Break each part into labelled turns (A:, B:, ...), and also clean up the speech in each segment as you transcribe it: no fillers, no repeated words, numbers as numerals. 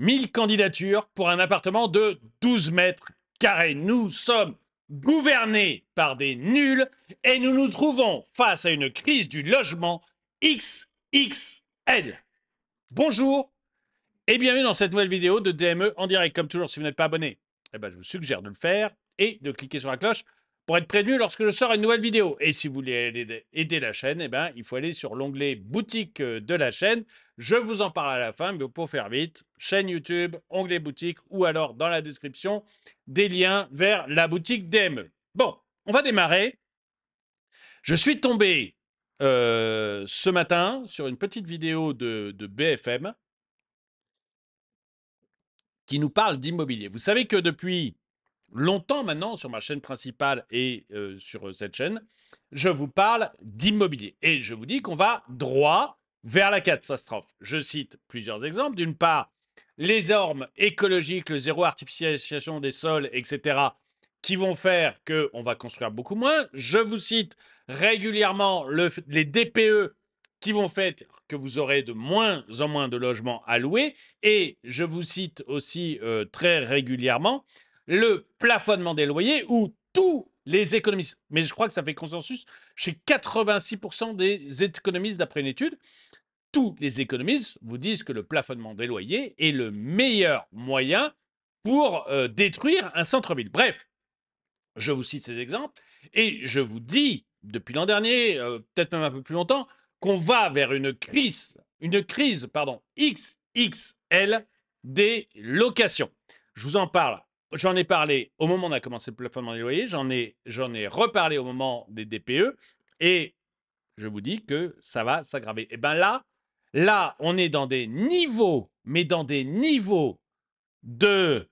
A: 1000 candidatures pour un appartement de 12 mètres carrés. Nous sommes gouvernés par des nuls et nous nous trouvons face à une crise du logement XXL. Bonjour et bienvenue dans cette nouvelle vidéo de DME en direct. Comme toujours, si vous n'êtes pas abonné, je vous suggère de le faire et de cliquer sur la cloche pour être prévenu lorsque je sors une nouvelle vidéo. Et si vous voulez aider la chaîne, il faut aller sur l'onglet boutique de la chaîne. Je vous en parle à la fin, mais pour faire vite, chaîne YouTube, onglet boutique ou alors dans la description, des liens vers la boutique DME. Bon, on va démarrer. Je suis tombé ce matin sur une petite vidéo de BFM qui nous parle d'immobilier. Vous savez que depuis longtemps maintenant, sur ma chaîne principale et sur cette chaîne, je vous parle d'immobilier. Et je vous dis qu'on va droit vers la catastrophe. Je cite plusieurs exemples. D'une part, les normes écologiques, le zéro artificialisation des sols, etc., qui vont faire qu'on va construire beaucoup moins. Je vous cite régulièrement les DPE qui vont faire que vous aurez de moins en moins de logements à louer. Et je vous cite aussi très régulièrement le plafonnement des loyers où tous les économistes, mais je crois que ça fait consensus chez 86% des économistes d'après une étude, tous les économistes vous disent que le plafonnement des loyers est le meilleur moyen pour détruire un centre-ville. Bref, je vous cite ces exemples et je vous dis depuis l'an dernier, peut-être même un peu plus longtemps, qu'on va vers une crise XXL des locations. Je vous en parle. J'en ai parlé au moment où on a commencé le plafonnement des loyers, j'en ai reparlé au moment des DPE, et je vous dis que ça va s'aggraver. Et bien là, on est dans des niveaux, mais dans des niveaux de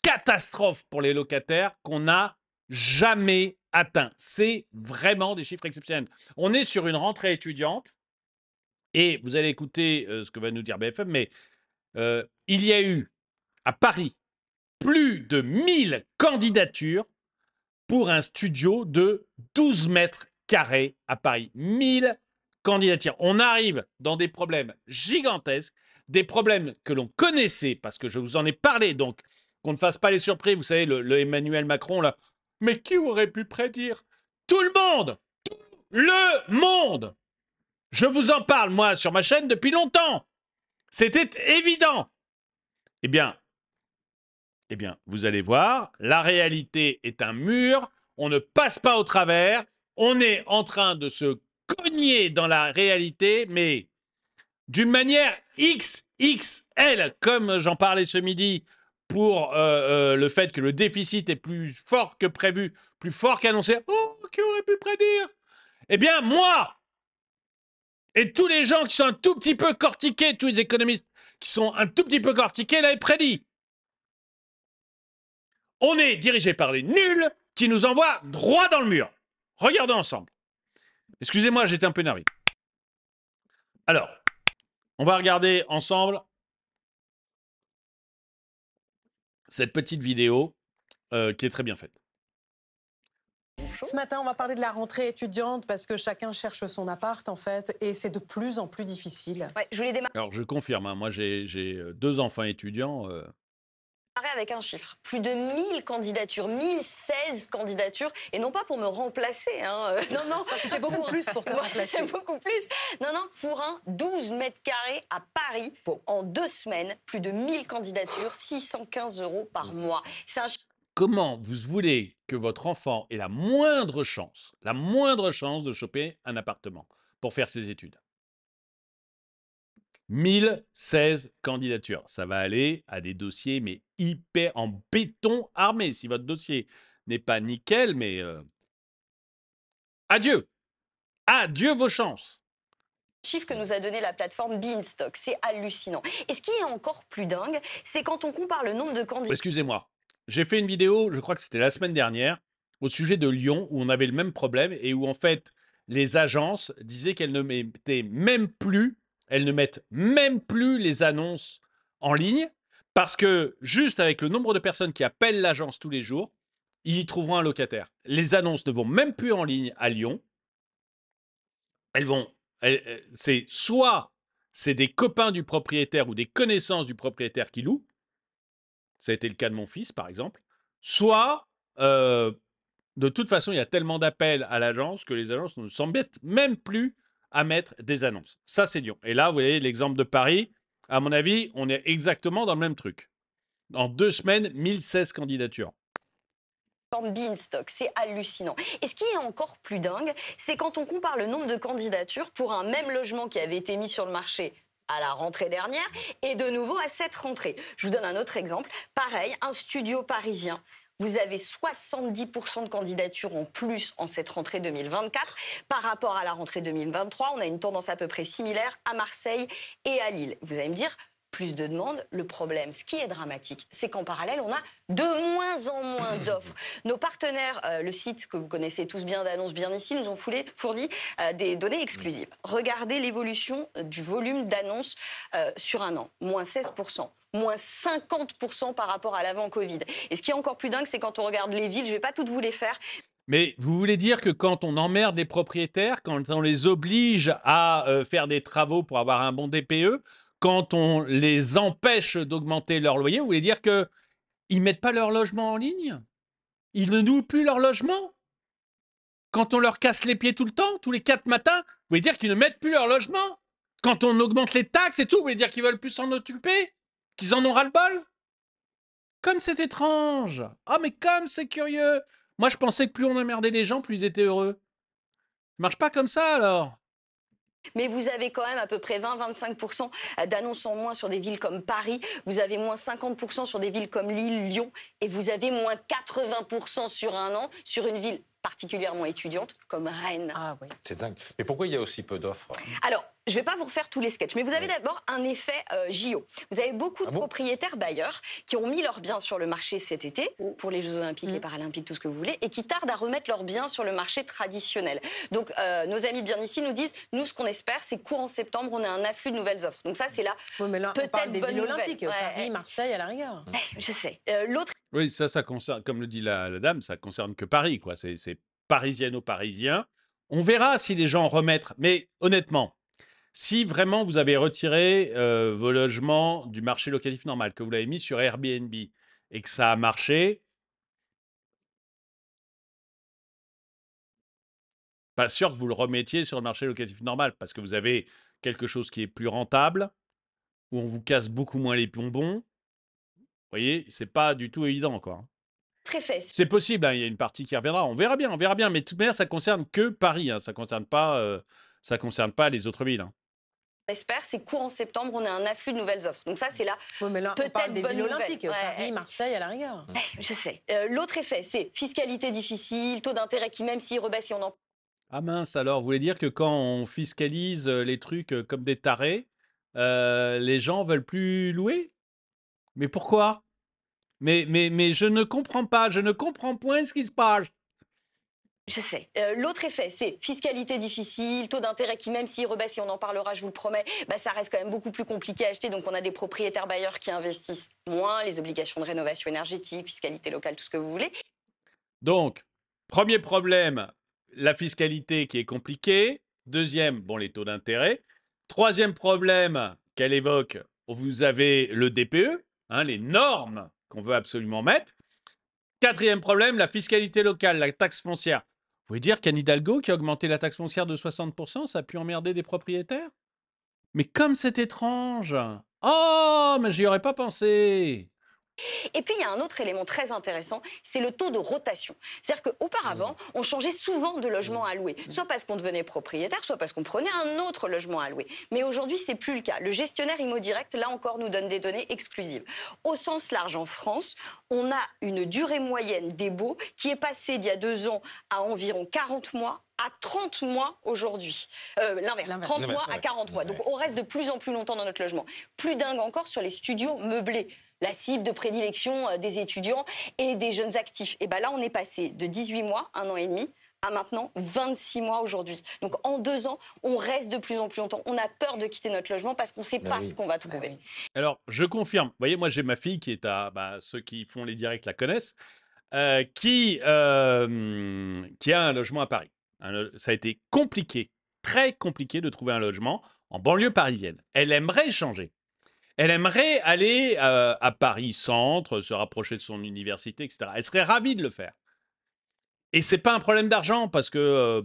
A: catastrophe pour les locataires qu'on n'a jamais atteint. C'est vraiment des chiffres exceptionnels. On est sur une rentrée étudiante, et vous allez écouter ce que va nous dire BFM, mais il y a eu à Paris plus de 1000 candidatures pour un studio de 12 mètres carrés à Paris. 1000 candidatures. On arrive dans des problèmes gigantesques, des problèmes que l'on connaissait, parce que je vous en ai parlé, donc qu'on ne fasse pas les surprises. Vous savez, le Emmanuel Macron, là, mais qui aurait pu prédire? Tout le monde! Tout le monde! Je vous en parle, moi, sur ma chaîne depuis longtemps. C'était évident. Eh bien, vous allez voir, la réalité est un mur, on ne passe pas au travers, on est en train de se cogner dans la réalité, mais d'une manière XXL, comme j'en parlais ce midi pour le fait que le déficit est plus fort que prévu, plus fort qu'annoncé. Oh, qui aurait pu prédire? Eh bien, moi et tous les gens qui sont un tout petit peu cortiqués, tous les économistes qui sont un tout petit peu cortiqués, l'avaient prédit. On est dirigé par des nuls qui nous envoient droit dans le mur. Regardons ensemble. Excusez-moi, j'étais un peu énervé. Alors, on va regarder ensemble cette petite vidéo qui est très bien faite.
B: Ce matin, on va parler de la rentrée étudiante parce que chacun cherche son appart en fait et c'est de plus en plus difficile.
C: Ouais, je voulais démarrer
A: Alors, je confirme, hein, moi j'ai 2 enfants étudiants.
C: avec un chiffre. Plus de 1000 candidatures, 1016 candidatures, et non pas pour me remplacer. Non, non.
B: C'est beaucoup plus pour te remplacer.
C: C'est beaucoup plus. Non, non, pour un 12 mètres carrés à Paris, en 2 semaines, plus de 1000 candidatures, 615 € par mois. C'est un
A: Comment vous voulez que votre enfant ait la moindre chance de choper un appartement pour faire ses études? 1016 candidatures. Ça va aller à des dossiers, mais hyper en béton armé. Si votre dossier n'est pas nickel, mais adieu. Adieu vos chances.
C: chiffre que nous a donné la plateforme Beanstock. C'est hallucinant. Et ce qui est encore plus dingue, c'est quand on compare le nombre de candidats.
A: Excusez-moi. J'ai fait une vidéo, je crois que c'était la semaine dernière, au sujet de Lyon, où on avait le même problème et où en fait les agences disaient qu'elles ne mettent même plus les annonces en ligne, parce que juste avec le nombre de personnes qui appellent l'agence tous les jours, ils y trouveront un locataire. Les annonces ne vont même plus en ligne à Lyon. C'est soit c'est des copains du propriétaire ou des connaissances du propriétaire qui louent, ça a été le cas de mon fils par exemple, soit de toute façon, il y a tellement d'appels à l'agence que les agences ne s'embêtent même plus à mettre des annonces. Ça, c'est Lyon. Et là, vous voyez l'exemple de Paris. À mon avis, on est exactement dans le même truc. En 2 semaines, 1016 candidatures.
C: Beanstalk, c'est hallucinant. Et ce qui est encore plus dingue, c'est quand on compare le nombre de candidatures pour un même logement qui avait été mis sur le marché à la rentrée dernière et de nouveau à cette rentrée. Je vous donne un autre exemple. Pareil, un studio parisien. Vous avez 70% de candidatures en plus en cette rentrée 2024 par rapport à la rentrée 2023. On a une tendance à peu près similaire à Marseille et à Lille. Vous allez me dire, plus de demandes. Le problème, ce qui est dramatique, c'est qu'en parallèle, on a de moins en moins d'offres. Nos partenaires, le site que vous connaissez tous bien d'Annonce Bien Ici, nous ont fourni des données exclusives. Regardez l'évolution du volume d'annonces sur un an. Moins 16%. Moins 50% par rapport à l'avant Covid. Et ce qui est encore plus dingue, c'est quand on regarde les villes, je ne vais pas toutes vous les faire.
A: Mais vous voulez dire que quand on emmerde les propriétaires, quand on les oblige à faire des travaux pour avoir un bon DPE, quand on les empêche d'augmenter leur loyer, vous voulez dire qu'ils ne mettent pas leur logement en ligne? Ils ne louent plus leur logement? Quand on leur casse les pieds tout le temps, tous les 4 matins, vous voulez dire qu'ils ne mettent plus leur logement? Quand on augmente les taxes et tout, vous voulez dire qu'ils veulent plus s'en occuper? Qu'ils en ont ras-le-bol? Comme c'est étrange! Ah, mais comme c'est curieux! Moi, je pensais que plus on emmerdait les gens, plus ils étaient heureux. Ça marche pas comme ça, alors?
C: Mais vous avez quand même à peu près 20-25% d'annonces en moins sur des villes comme Paris. Vous avez moins 50% sur des villes comme Lille, Lyon. Et vous avez moins 80% sur un an sur une ville particulièrement étudiante comme Rennes.
B: Ah oui.
D: C'est dingue. Mais pourquoi il y a aussi peu d'offres?
C: Alors, je ne vais pas vous refaire tous les sketchs, mais vous avez d'abord un effet JO. Vous avez beaucoup de propriétaires bailleurs qui ont mis leurs biens sur le marché cet été, pour les Jeux Olympiques, les Paralympiques, tout ce que vous voulez, et qui tardent à remettre leurs biens sur le marché traditionnel. Donc, nos amis de Bien Ici nous disent, nous, ce qu'on espère, c'est courant septembre, on a un afflux de nouvelles offres. Donc ça, c'est là
B: Oui, mais là, on parle des villes olympiques,
C: ouais,
B: Paris, Marseille, à la rigueur.
C: Je sais. L'autre
A: Oui, ça concerne, comme le dit la dame, ça concerne que Paris, quoi. C'est parisiano-parisien. On verra si les gens remettent. Mais honnêtement, si vraiment vous avez retiré vos logements du marché locatif normal, que vous l'avez mis sur Airbnb et que ça a marché, pas sûr que vous le remettiez sur le marché locatif normal parce que vous avez quelque chose qui est plus rentable, où on vous casse beaucoup moins les bonbons. Vous voyez, c'est pas du tout évident, quoi.
C: très fait.
A: C'est possible, hein, il y a une partie qui reviendra. On verra bien. Mais de toute manière, ça concerne que Paris. Hein, ça concerne pas les autres villes. Hein.
C: J'espère, c'est courant septembre, on a un afflux de nouvelles offres. Donc ça, c'est là.
B: Oui, mais là, on parle
C: Peut-être
B: des
C: bonne
B: villes
C: nouvelle.
B: olympiques, Paris, Marseille, à la rigueur.
C: Je sais. L'autre effet, c'est fiscalité difficile, taux d'intérêt qui, même s'il rebaisse, si on en
A: Ah mince, alors, vous voulez dire que quand on fiscalise les trucs comme des tarés, les gens veulent plus louer? Mais pourquoi? Mais je ne comprends pas, je ne comprends point ce qui se passe.
C: Je sais. L'autre effet, c'est fiscalité difficile, taux d'intérêt qui, même s'il rebaisse, et on en parlera, je vous le promets, bah, ça reste quand même beaucoup plus compliqué à acheter. Donc, on a des propriétaires bailleurs qui investissent moins, les obligations de rénovation énergétique, fiscalité locale, tout ce que vous voulez.
A: Donc, premier problème, la fiscalité qui est compliquée. Deuxième, bon, les taux d'intérêt. Troisième problème qu'elle évoque, vous avez le DPE, hein, les normes qu'on veut absolument mettre. Quatrième problème, la fiscalité locale, la taxe foncière. Vous voulez dire qu'Anne Hidalgo, qui a augmenté la taxe foncière de 60%, ça a pu emmerder des propriétaires? Mais comme c'est étrange! Oh, mais j'y aurais pas pensé!
C: Et puis, il y a un autre élément très intéressant, c'est le taux de rotation. C'est-à-dire qu'auparavant, on changeait souvent de logement à louer, soit parce qu'on devenait propriétaire, soit parce qu'on prenait un autre logement à louer. Mais aujourd'hui, c'est plus le cas. Le gestionnaire Immo Direct, là encore, nous donne des données exclusives. Au sens large, en France, on a une durée moyenne des baux qui est passée d'il y a 2 ans à environ 40 mois à 30 mois aujourd'hui. L'inverse, 30 mois à 40 mois. Donc on reste de plus en plus longtemps dans notre logement. Plus dingue encore sur les studios meublés, la cible de prédilection des étudiants et des jeunes actifs. Et bien là, on est passé de 18 mois, 1 an et demi, à maintenant 26 mois aujourd'hui. Donc en 2 ans, on reste de plus en plus longtemps. On a peur de quitter notre logement parce qu'on ne sait pas ce qu'on va trouver.
A: Alors, je confirme. Vous voyez, moi, j'ai ma fille qui est à... ceux qui font les directs la connaissent, qui a un logement à Paris. Ça a été compliqué, très compliqué de trouver un logement. en banlieue parisienne. Elle aimerait changer. Elle aimerait aller à Paris Centre, se rapprocher de son université, etc. Elle serait ravie de le faire. Et c'est pas un problème d'argent parce que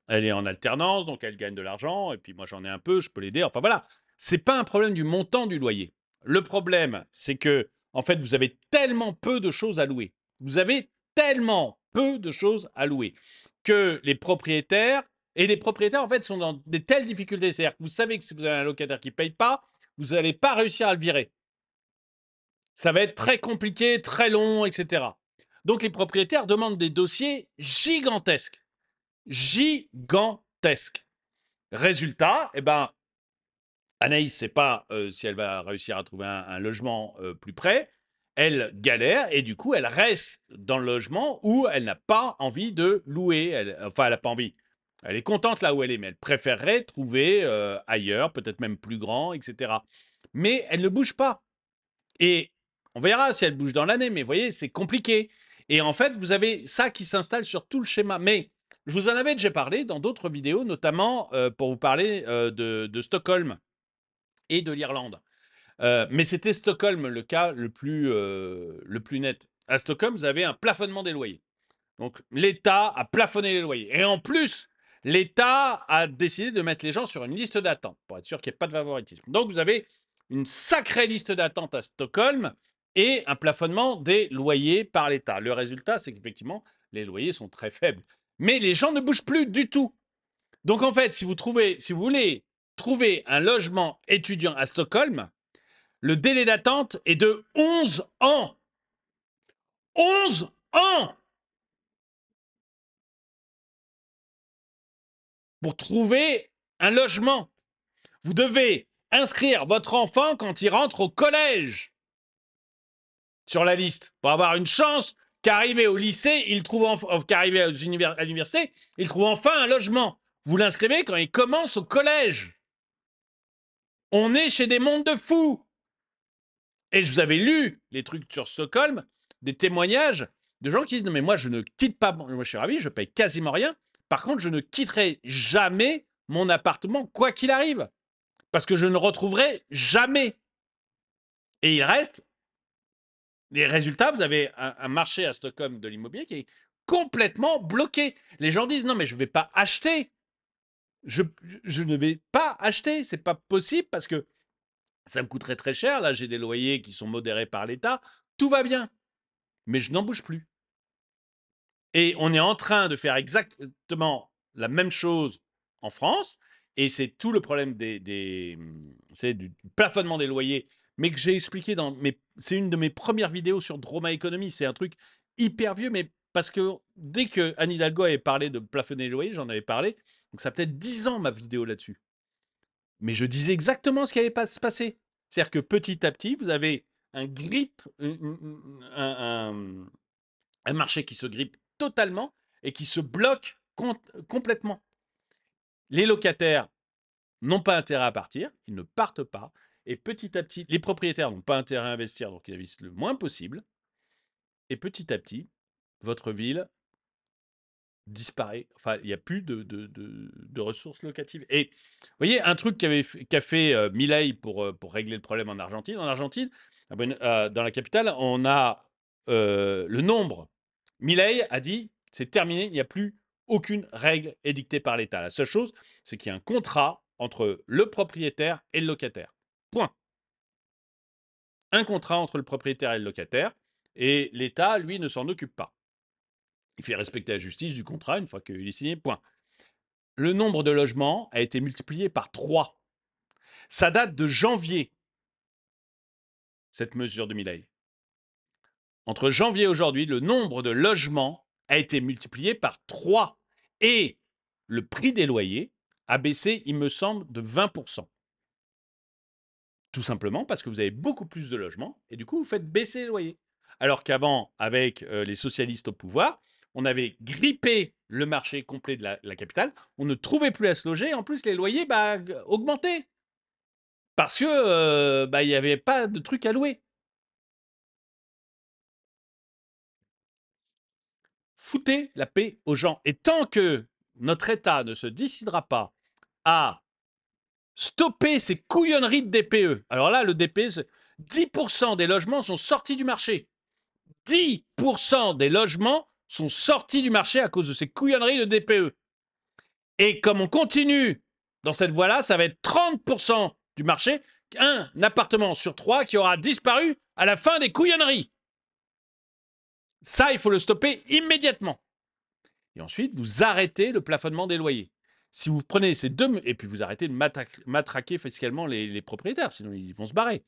A: elle est en alternance, donc elle gagne de l'argent. Et puis moi j'en ai un peu, je peux l'aider. Enfin voilà, c'est pas un problème du montant du loyer. Le problème, c'est que en fait vous avez tellement peu de choses à louer. Vous avez tellement peu de choses à louer que les propriétaires en fait sont dans des telles difficultés. C'est-à-dire que vous savez que si vous avez un locataire qui paye pas, vous n'allez pas réussir à le virer. Ça va être très compliqué, très long, etc. Donc les propriétaires demandent des dossiers gigantesques. Gigantesques. Résultat, eh ben, Anaïs ne sait pas si elle va réussir à trouver un logement plus près. Elle galère et du coup, elle reste dans le logement où elle n'a pas envie de louer. Enfin, elle n'a pas envie. Elle est contente là où elle est, mais elle préférerait trouver ailleurs, peut-être même plus grand, etc. Mais elle ne bouge pas. Et on verra si elle bouge dans l'année, mais vous voyez, c'est compliqué. Et en fait, vous avez ça qui s'installe sur tout le schéma. Mais je vous en avais déjà parlé dans d'autres vidéos, notamment pour vous parler de Stockholm et de l'Irlande. Mais c'était Stockholm le cas le plus net. À Stockholm, vous avez un plafonnement des loyers. Donc l'État a plafonné les loyers. Et en plus, l'État a décidé de mettre les gens sur une liste d'attente pour être sûr qu'il n'y ait pas de favoritisme. Donc vous avez une sacrée liste d'attente à Stockholm et un plafonnement des loyers par l'État. Le résultat, c'est qu'effectivement, les loyers sont très faibles. Mais les gens ne bougent plus du tout. Donc en fait, si vous voulez trouver un logement étudiant à Stockholm, le délai d'attente est de 11 ans. 11 ans pour trouver un logement. Vous devez inscrire votre enfant quand il rentre au collège sur la liste pour avoir une chance qu'arrivé au lycée, qu'arrivé à l'université, il trouve enfin un logement. Vous l'inscrivez quand il commence au collège. On est chez des mondes de fous. Et je vous avais lu les trucs sur Stockholm, des témoignages de gens qui disent non mais moi je ne quitte pas, moi je suis ravi, je paye quasiment rien. Par contre, je ne quitterai jamais mon appartement quoi qu'il arrive. Parce que je ne retrouverai jamais. Et il reste les résultats. Vous avez un marché à Stockholm de l'immobilier qui est complètement bloqué. Les gens disent non, mais je ne vais pas acheter. Je ne vais pas acheter. C'est pas possible parce que ça me coûterait très cher. Là, j'ai des loyers qui sont modérés par l'État. Tout va bien. Mais je n'en bouge plus. Et on est en train de faire exactement la même chose en France. Et c'est tout le problème du plafonnement des loyers, mais que j'ai expliqué c'est une de mes premières vidéos sur Droma Economy. C'est un truc hyper vieux, mais parce que dès que Anne Hidalgo avait parlé de plafonner les loyers, j'en avais parlé. Donc ça a peut-être 10 ans ma vidéo là-dessus. Mais je disais exactement ce qui allait pas se passer. C'est-à-dire que petit à petit, vous avez un grip, un marché qui se grippe totalement et qui se bloque complètement. Les locataires n'ont pas intérêt à partir, ils ne partent pas. Et petit à petit, les propriétaires n'ont pas intérêt à investir, donc ils investissent le moins possible. Et petit à petit, votre ville disparaît. Enfin, il n'y a plus de ressources locatives. Et vous voyez, un truc qu'a fait Milei pour régler le problème en Argentine. En Argentine, dans la capitale, on a le nombre. Milei a dit, c'est terminé, il n'y a plus aucune règle édictée par l'État. La seule chose, c'est qu'il y a un contrat entre le propriétaire et le locataire. Point. Un contrat entre le propriétaire et le locataire, et l'État, lui, ne s'en occupe pas. Il fait respecter la justice du contrat une fois qu'il est signé, point. Le nombre de logements a été multiplié par 3. Ça date de janvier, cette mesure de Milei. Entre janvier et aujourd'hui, le nombre de logements a été multiplié par 3. Et le prix des loyers a baissé, il me semble, de 20%. Tout simplement parce que vous avez beaucoup plus de logements et du coup, vous faites baisser les loyers. Alors qu'avant, avec les socialistes au pouvoir, on avait grippé le marché complet de la capitale, on ne trouvait plus à se loger, en plus les loyers augmentaient. Parce que il n'y avait pas de trucs à louer. Foutez la paix aux gens. Et tant que notre État ne se décidera pas à stopper ces couillonneries de DPE, alors là, le DPE, 10% des logements sont sortis du marché. 10% des logements sont sortis du marché à cause de ces couillonneries de DPE. Et comme on continue dans cette voie-là, ça va être 30% du marché, un appartement sur 3 qui aura disparu à la fin des couillonneries. Ça, il faut le stopper immédiatement. Et ensuite, vous arrêtez le plafonnement des loyers. Si vous prenez ces deux... Et puis vous arrêtez de matraquer fiscalement les propriétaires, sinon ils vont se barrer.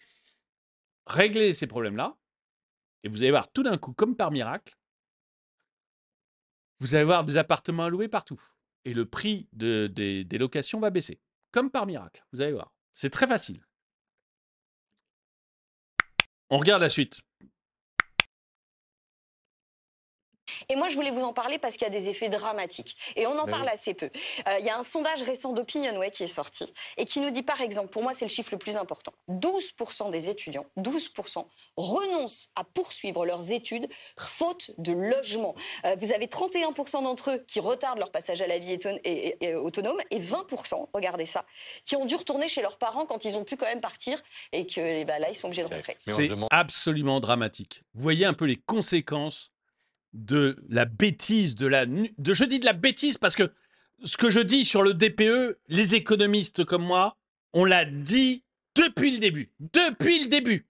A: Réglez ces problèmes-là, et vous allez voir tout d'un coup, comme par miracle, vous allez voir des appartements à louer partout. Et le prix des locations va baisser. Comme par miracle, vous allez voir. C'est très facile. On regarde la suite.
C: Et moi, je voulais vous en parler parce qu'il y a des effets dramatiques. Et on en
D: Mais
C: parle
D: oui.
C: assez peu. Il y a un sondage récent d'Opinionway qui est sorti et qui nous dit, par exemple, pour moi, c'est le chiffre le plus important, 12% des étudiants, 12%, renoncent à poursuivre leurs études faute de logement. Vous avez 31% d'entre eux qui retardent leur passage à la vie autonome et 20%, regardez ça, qui ont dû retourner chez leurs parents quand ils ont pu quand même partir et que là, ils sont obligés de rentrer.
D: Mais on se
A: C'est
D: demande-
A: absolument dramatique. Vous voyez un peu les conséquences de la bêtise, je dis de la bêtise parce que ce que je dis sur le DPE, les économistes comme moi, on l'a dit depuis le début. Depuis le début.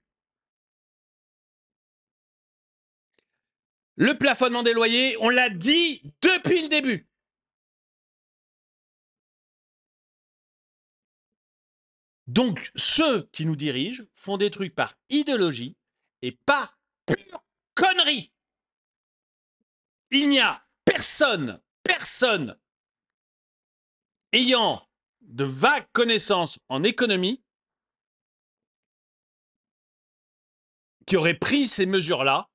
A: Le plafonnement des loyers, on l'a dit depuis le début. Donc, ceux qui nous dirigent font des trucs par idéologie et par pure connerie. Il n'y a personne ayant de vagues connaissances en économie qui aurait pris ces mesures-là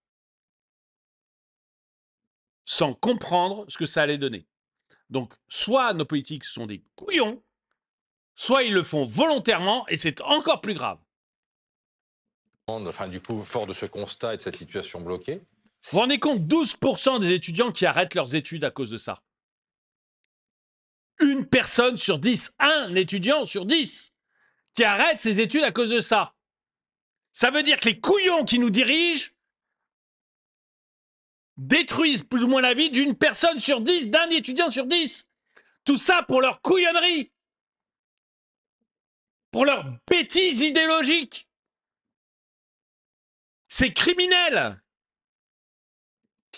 A: sans comprendre ce que ça allait donner. Donc, soit nos politiques sont des couillons, soit ils le font volontairement et c'est encore plus grave.
D: Enfin, du coup, fort de ce constat et de cette situation bloquée,
A: Vous vous rendez compte, 12% des étudiants qui arrêtent leurs études à cause de ça. Une personne sur 10, un étudiant sur 10 qui arrête ses études à cause de ça. Ça veut dire que les couillons qui nous dirigent détruisent plus ou moins la vie d'une personne sur 10, d'un étudiant sur 10. Tout ça pour leur couillonnerie, pour leur bêtise idéologique. C'est criminel.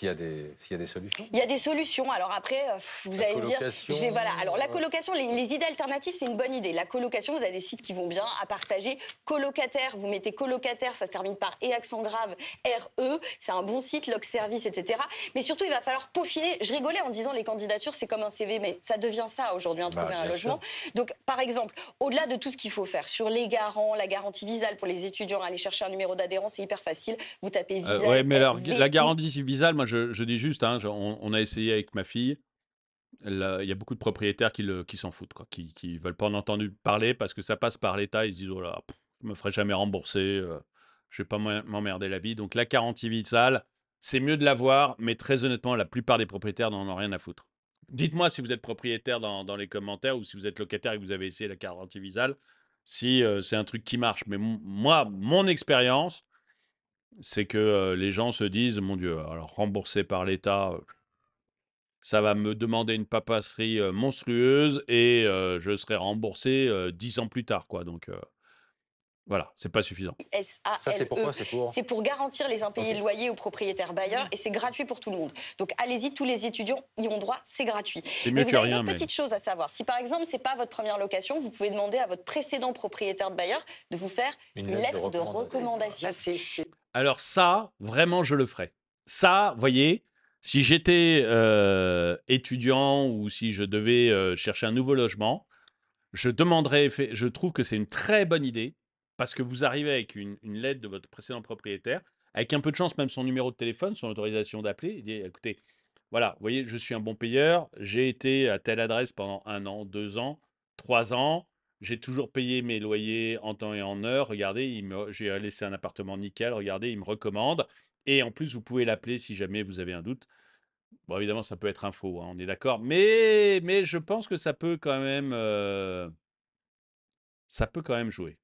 D: s'il y a des solutions.
C: Il y a des solutions. Alors après, vous
D: La
C: allez me dire,
D: colocation,
C: voilà. Alors la colocation, les idées alternatives, c'est une bonne idée. La colocation, vous avez des sites qui vont bien à partager. Colocataire, vous mettez colocataire, ça se termine par et accent grave, RE. C'est un bon site, log service, etc. Mais surtout, il va falloir peaufiner. Je rigolais en disant les candidatures, c'est comme un CV, mais ça devient ça aujourd'hui, trouver un
D: bien
C: logement. Donc, par exemple, au-delà de tout ce qu'il faut faire sur les garants, la garantie Visale pour les étudiants, aller chercher un numéro d'adhérence, c'est hyper facile. Vous tapez Visale.
A: Ouais, mais alors,
C: V-I.
A: la garantie Visale, moi, je dis juste, hein, on a essayé avec ma fille. Il y a beaucoup de propriétaires qui s'en foutent, quoi, qui veulent pas en entendre parler parce que ça passe par l'État. Ils se disent, oh là, je me ferai jamais rembourser, je vais pas m'emmerder la vie. Donc la garantie Visale, c'est mieux de l'avoir, mais très honnêtement, la plupart des propriétaires n'en ont rien à foutre. Dites-moi si vous êtes propriétaire dans les commentaires ou si vous êtes locataire et que vous avez essayé la garantie Visale, si c'est un truc qui marche. Mais moi, mon expérience, c'est que les gens se disent, mon Dieu, alors remboursé par l'État, ça va me demander une papasserie monstrueuse et je serai remboursé 10 ans plus tard, quoi. Donc voilà, c'est pas suffisant.
C: SALE.
D: Ça, c'est pourquoi? C'est pour
C: C'est pour garantir les impayés
D: Ok.
C: de loyer aux propriétaires bailleurs et c'est gratuit pour tout le monde. Donc allez-y, tous les étudiants y ont droit, c'est gratuit.
A: C'est
C: Mais
A: mieux
C: vous
A: que
C: avez
A: rien,
C: une
A: mais...
C: petite chose à savoir. Si par exemple, c'est pas votre première location, vous pouvez demander à votre précédent propriétaire de bailleur de vous faire une lettre de recommandation.
B: Là, c'est
A: Alors ça, vraiment, je le ferai. Ça, voyez, si j'étais étudiant ou si je devais chercher un nouveau logement, je demanderais, je trouve que c'est une très bonne idée parce que vous arrivez avec une lettre de votre précédent propriétaire, avec un peu de chance, même son numéro de téléphone, son autorisation d'appeler, et dire, écoutez, voilà, vous voyez, je suis un bon payeur, j'ai été à telle adresse pendant 1 an, 2 ans, 3 ans, j'ai toujours payé mes loyers en temps et en heure, regardez, j'ai laissé un appartement nickel, regardez, il me recommande, et en plus, vous pouvez l'appeler si jamais vous avez un doute. Bon, évidemment, ça peut être un faux, hein, on est d'accord. Mais je pense que ça peut quand même jouer.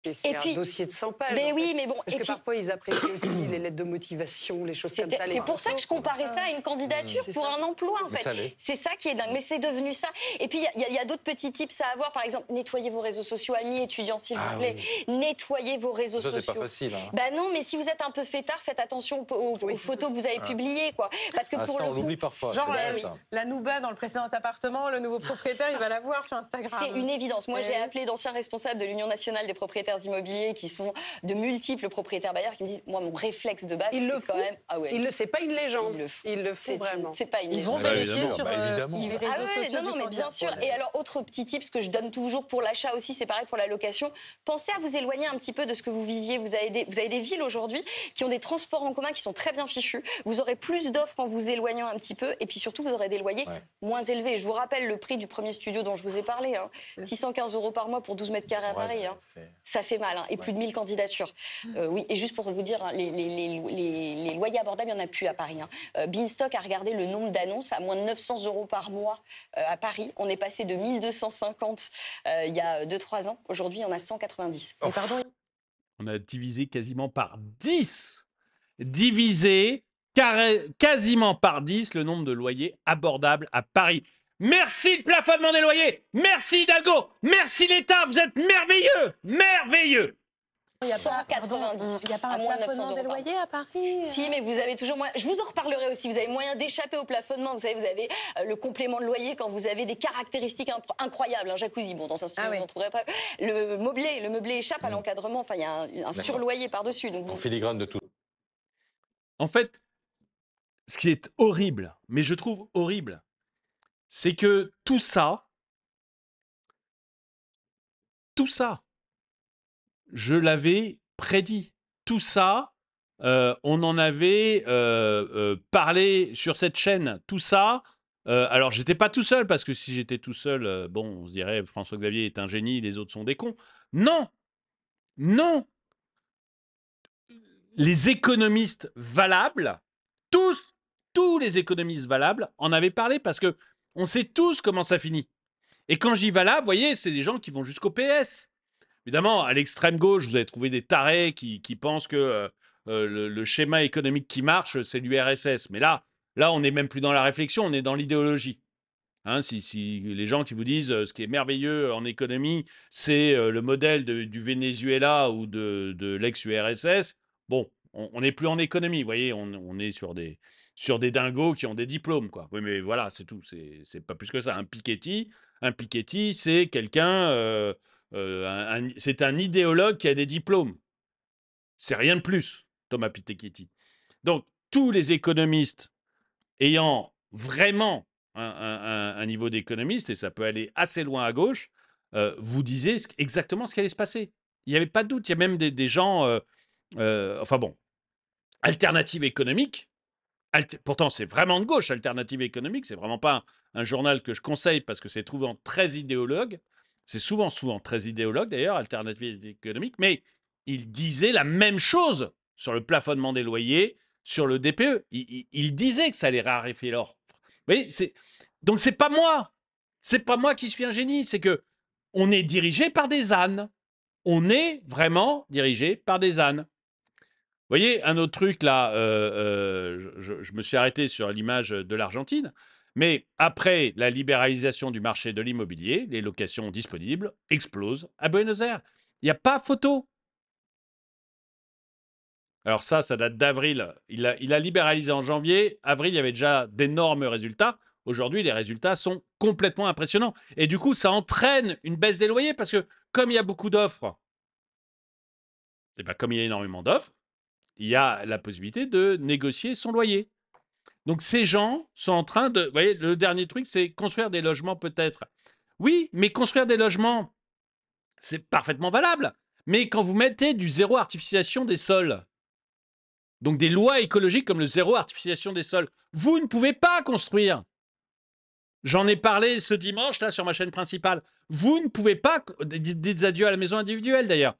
E: Et c'est
C: Et
E: un
C: puis,
E: dossier de 100 pages.
C: mais
E: en
C: oui,
E: fait.
C: mais bon,
E: Parce
C: et
E: que
C: puis,
E: parfois, ils apprécient aussi les lettres de motivation, les choses comme ça. les
C: c'est pour ça que je
E: photos.
C: comparais ça à une candidature
E: C'est
C: pour
E: ça.
C: un emploi, en
D: Mais
C: fait.
D: ça l'est.
C: C'est ça qui est dingue, mais c'est devenu ça. Et puis, il y a d'autres petits tips à avoir. Par exemple, nettoyez vos réseaux sociaux, amis étudiants, s'il vous
D: Ah
C: plaît.
D: oui.
C: Nettoyez vos réseaux
D: Ça, c'est
C: sociaux.
D: pas facile. Hein.
C: Bah non, mais si vous êtes un peu fêtard, faites attention aux
E: Oui.
C: photos que vous avez
D: Ah.
C: publiées, quoi. Parce que
D: Ah,
C: pour
D: ça,
C: le
D: on
C: coup,
D: l'oublie parfois.
B: Genre,
D: c'est vrai,
C: oui.
D: ça.
B: la Nouba dans le précédent appartement, le nouveau propriétaire, il va la voir sur Instagram.
C: c'est une évidence. Moi,
B: Eh
C: j'ai
B: oui.
C: appelé d'anciens responsables de l'Union nationale des propriétaires immobiliers qui sont de multiples propriétaires bailleurs qui me disent, moi, mon réflexe de base,
E: Ils le
C: c'est quand
E: font.
C: même... Ah ouais,
E: C'est pas une légende.
C: ils le font.
E: Ils le font vraiment.
C: C'est pas une
B: Ils vont
C: légende.
A: Bah,
B: vérifier
A: évidemment,
B: sur
D: évidemment.
B: les réseaux
C: Ah ouais,
B: sociaux
C: non,
B: du
C: mais
B: candidat.
C: bien sûr. Et alors, autre petit tips que je donne toujours pour l'achat aussi, c'est pareil pour la location. Pensez à vous éloigner un petit peu de ce que vous visiez. Vous avez des villes aujourd'hui qui ont des transports en commun qui sont très bien fichus. Vous aurez plus d'offres en vous éloignant un petit peu. Et puis surtout, vous aurez des loyers
D: Ouais.
C: moins élevés. Je vous rappelle le prix du premier studio dont je vous ai parlé. 615 € par mois pour 12 mètres carrés à
D: Ouais,
C: Paris.
D: bah,
C: Ça fait mal. Et plus de 1000 candidatures. Oui, et juste pour vous dire, les loyers abordables, il n'y en a plus à Paris. Beanstock a regardé le nombre d'annonces à moins de 900 € par mois à Paris. On est passé de 1250 il y a 2-3 ans. Aujourd'hui, on a 190.
B: Et pardon,
A: On a divisé quasiment par 10. Divisé quasiment par 10 le nombre de loyers abordables à Paris. Merci le plafonnement des loyers. Merci Hidalgo. Merci l'État. Vous êtes merveilleux. Merveilleux.
B: il n'y a pas,
C: 190,
B: il y a pas
C: à
B: un
C: moins de 900
B: plafonnement des
C: € par
B: loyers à Paris.
C: Si, mais vous avez toujours moyen. Je vous en reparlerai aussi. Vous avez moyen d'échapper au plafonnement. Vous savez, vous avez le complément de loyer quand vous avez des caractéristiques incroyables. Un jacuzzi, bon, dans un studio,
B: Ah oui.
C: vous n'en trouverez pas. Le meublé échappe à l'encadrement. Enfin, il y a un surloyer par-dessus. Donc,
D: En filigrane de tout.
A: En fait, ce qui est horrible, mais je trouve horrible, c'est que tout ça, je l'avais prédit. Tout ça, on en avait parlé sur cette chaîne. Tout ça, alors j'étais pas tout seul, parce que si j'étais tout seul, bon, on se dirait François-Xavier est un génie, les autres sont des cons. Non, non. Les économistes valables, tous les économistes valables en avaient parlé, parce que on sait tous comment ça finit. Et quand je dis valable, vous voyez, c'est des gens qui vont jusqu'au PS. Évidemment, à l'extrême gauche, vous allez trouver des tarés qui pensent que le schéma économique qui marche, c'est l'URSS. Mais là, on n'est même plus dans la réflexion, on est dans l'idéologie. Hein, si les gens qui vous disent ce qui est merveilleux en économie, c'est le modèle du Venezuela ou de l'ex-URSS, bon, on n'est plus en économie, vous voyez, on est sur des dingos qui ont des diplômes, quoi. Oui, mais voilà, c'est tout, c'est pas plus que ça. Un Piketty, c'est quelqu'un, c'est un idéologue qui a des diplômes. C'est rien de plus, Thomas Piketty. Donc, tous les économistes ayant vraiment un niveau d'économiste, et ça peut aller assez loin à gauche, vous disiez exactement ce qui allait se passer. Il n'y avait pas de doute. Il y a même des gens, enfin bon, Alternative économique. Pourtant, c'est vraiment de gauche, Alternative économique. C'est vraiment pas un journal que je conseille, parce que c'est souvent très idéologue. C'est souvent très idéologue d'ailleurs, Alternative économique. Mais il disait la même chose sur le plafonnement des loyers, sur le DPE. Il disait que ça allait raréfier l'offre. Vous voyez, donc c'est pas moi. C'est pas moi qui suis un génie. C'est que on est dirigé par des ânes. On est vraiment dirigé par des ânes. Vous voyez, un autre truc là, je me suis arrêté sur l'image de l'Argentine, mais après la libéralisation du marché de l'immobilier, les locations disponibles explosent à Buenos Aires. Il n'y a pas photo. Alors ça date d'avril. Il a libéralisé en janvier. Avril, il y avait déjà d'énormes résultats. Aujourd'hui, les résultats sont complètement impressionnants. Et du coup, ça entraîne une baisse des loyers, parce que comme il y a beaucoup d'offres, et ben, comme il y a énormément d'offres, il y a la possibilité de négocier son loyer. Donc ces gens sont en train de... Vous voyez, le dernier truc, c'est construire des logements peut-être. Oui, mais construire des logements, c'est parfaitement valable. Mais quand vous mettez du zéro artificialisation des sols, donc des lois écologiques comme le zéro artificialisation des sols, vous ne pouvez pas construire. J'en ai parlé ce dimanche là sur ma chaîne principale. Vous ne pouvez pas... Dites adieu à la maison individuelle d'ailleurs.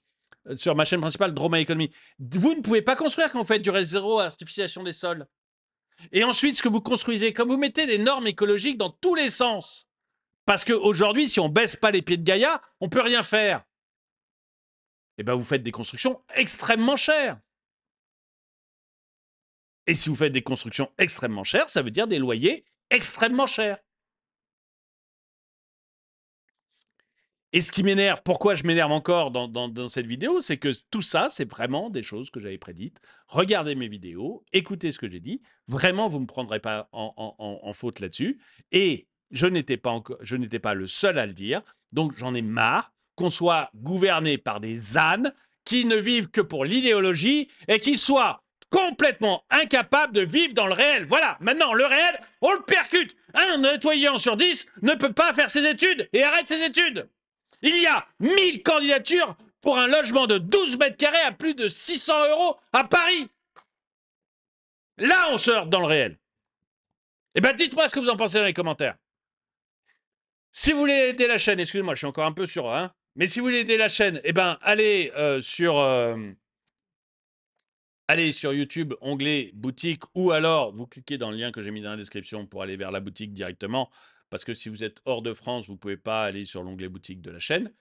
A: Sur ma chaîne principale, Droma Économie. Vous ne pouvez pas construire quand vous faites du zéro artificialisation des sols. Et ensuite, ce que vous construisez, comme vous mettez des normes écologiques dans tous les sens, parce qu'aujourd'hui, si on baisse pas les pieds de Gaïa, on peut rien faire. Eh ben, vous faites des constructions extrêmement chères. Et si vous faites des constructions extrêmement chères, ça veut dire des loyers extrêmement chers. Et ce qui m'énerve, pourquoi je m'énerve encore dans cette vidéo, c'est que tout ça, c'est vraiment des choses que j'avais prédites. Regardez mes vidéos, écoutez ce que j'ai dit. Vraiment, vous ne me prendrez pas en faute là-dessus. Et je n'étais pas le seul à le dire. Donc, j'en ai marre qu'on soit gouverné par des ânes qui ne vivent que pour l'idéologie et qui soient complètement incapables de vivre dans le réel. Voilà, maintenant, le réel, on le percute. Un étudiant sur 10 ne peut pas faire ses études et arrête ses études. Il y a 1000 candidatures pour un logement de 12 mètres carrés à plus de 600 € à Paris. Là, on se heurte dans le réel. Eh bien, dites-moi ce que vous en pensez dans les commentaires. Si vous voulez aider la chaîne, excusez-moi, je suis encore un peu sur... Hein, mais si vous voulez aider la chaîne, eh ben, allez sur YouTube, onglet boutique, ou alors vous cliquez dans le lien que j'ai mis dans la description pour aller vers la boutique directement, parce que si vous êtes hors de France, vous ne pouvez pas aller sur l'onglet boutique de la chaîne.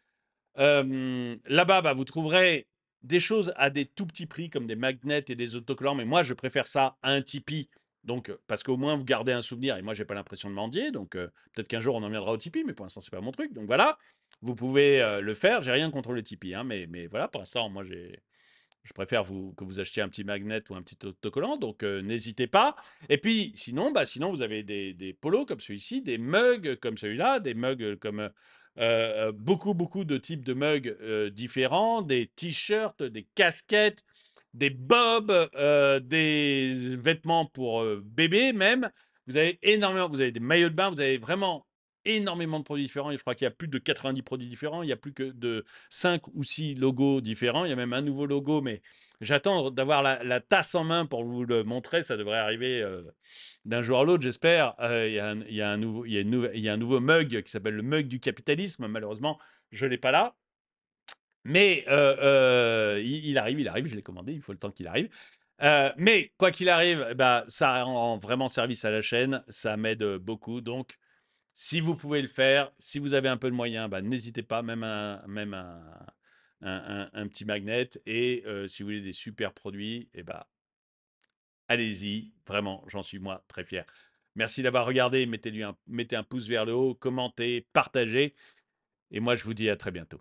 A: Là-bas, bah, vous trouverez des choses à des tout petits prix, comme des magnets et des autocollants, mais moi, je préfère ça à un Tipeee. Donc, parce qu'au moins, vous gardez un souvenir, et moi, j'ai pas l'impression de mendier, donc peut-être qu'un jour, on en viendra au Tipeee, mais pour l'instant, c'est pas mon truc. Donc voilà, vous pouvez le faire. J'ai rien contre le Tipeee, hein, mais voilà, pour l'instant, moi, je préfère que vous achetiez un petit magnet ou un petit autocollant, donc n'hésitez pas. Et puis, sinon, vous avez des polos comme celui-ci, des mugs comme celui-là, des mugs comme beaucoup de types de mugs différents, des t-shirts, des casquettes, des bobs, des vêtements pour bébés même. Vous avez énormément, vous avez des maillots de bain, vous avez vraiment énormément de produits différents. Et je crois qu'il y a plus de 90 produits différents. Il n'y a plus que de 5 ou 6 logos différents. Il y a même un nouveau logo, mais j'attends d'avoir la tasse en main pour vous le montrer. Ça devrait arriver d'un jour à l'autre, j'espère. Il y a un nouveau mug qui s'appelle le mug du capitalisme. Malheureusement, je ne l'ai pas là. Mais il arrive, je l'ai commandé, il faut le temps qu'il arrive. Mais quoi qu'il arrive, bah, ça rend vraiment service à la chaîne, ça m'aide beaucoup. Donc, si vous pouvez le faire, si vous avez un peu de moyens, bah, n'hésitez pas, même un petit magnet. Et si vous voulez des super produits, et bah, allez-y, vraiment, j'en suis moi très fier. Merci d'avoir regardé, mettez un pouce vers le haut, commentez, partagez. Et moi, je vous dis à très bientôt.